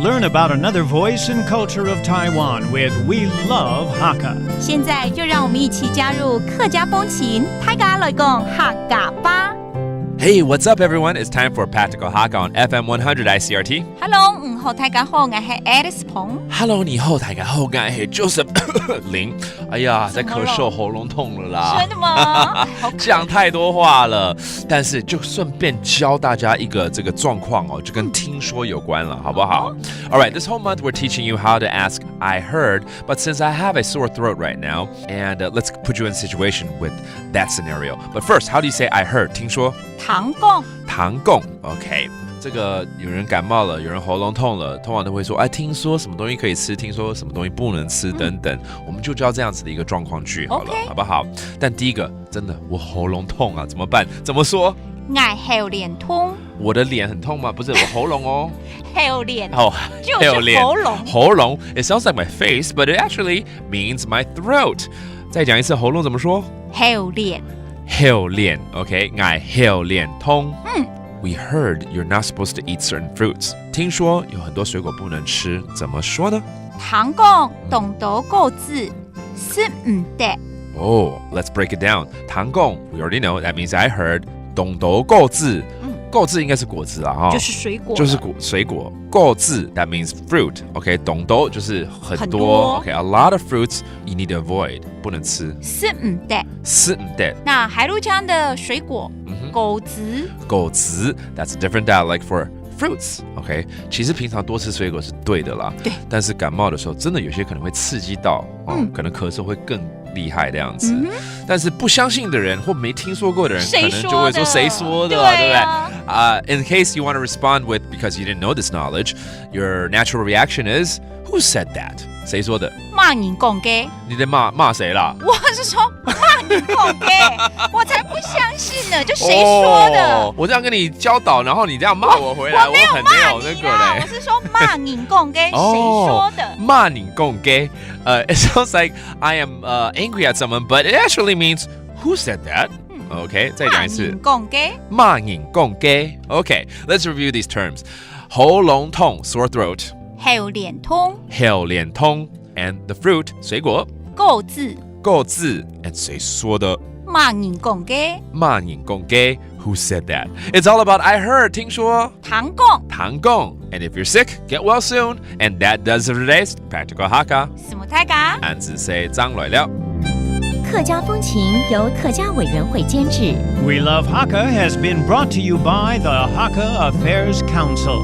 Learn about another voice and culture of Taiwan with We Love Hakka. 现在就让我们一起加入客家风情，大家来讲客家吧。Hey, what's up, everyone? It's time for Practical Hakka on FM 100 ICRT. Hello， 好，大家好，我是 Alice 彭。Hello， 你好，大家好，我是 Joseph 林。哎呀，在咳嗽，喉咙痛了啦。真的吗？讲太多话了，但是就顺便教大家一个这个状况哦，就跟听说有关了，好不好？All right, this whole month we're teaching you how to ask I heard, but since I have a sore throat right now, and let's put you in a situation with that scenario. But first, how do you say I heard? 听说？唐贡。唐贡 ，OK。这个有人感冒了，有人喉咙痛了，通常都会说，哎，听说什么东西可以吃，听说什么东西不能吃，等等。我们就教这样子的一个状况句好了，好不好？但第一个，真的我喉咙痛啊，怎么办？怎么说？我喉咙痛。我的脸很痛吗？不是，我喉咙哦。喉咙。哦，就是喉咙。喉咙。It sounds like my face, but it actually means my throat. 再讲一次，喉咙怎么说？喉咙。喉咙 ，OK， 我喉咙痛。We heard you're not supposed to eat certain fruits. 听说有很多水果不能吃，怎么说呢？唐贡懂得果子是唔得。Oh, let's break it down. 唐贡 we already know. That means I heard. 懂得果子，果子应该是果子啊，就是水果，就是水果。果子 that means fruit. OK， 懂得就是很多。OK， a lot of fruits you need to avoid. 不能吃。是唔得，是唔得。那海陆腔的水果，果子，果子 that's a different dialect for fruits. OK， 其实平常多吃水果是对的啦。对。但是感冒的时候，真的有些可能会刺激到，可能咳嗽会更厉害这样子。但是不相信的人或没听说过的人，可能就会说谁说的，对不对？In case you want to respond with because you didn't know this knowledge, your natural reaction is who said that? 谁说的？骂人讲嘅。你在骂谁啦？我是说骂人讲嘅，我才不相信呢，就谁说的？我这样跟你教导，然后你这样骂我回来，我很没有那个嘞。我是说骂人讲嘅，谁说的？骂人讲嘅，it sounds like I am angry at someone, but it actually means who said that? OK， 再讲一次。骂人讲嘅。OK, let's review these terms. 喉咙痛 sore throat. 喉咙痛。喉咙痛 and the fruit 水果。果子。果子 and 谁说的？骂人讲嘅。骂人讲嘅 who said that? It's all about I heard 听说。唐贡。唐贡 and if you're sick, get well soon. And that does it for today's Practical Hakka. 什么大家？俺只say 张来了。客家风情由客家委员会监制。We Love Hakka has been brought to you by the Hakka Affairs Council.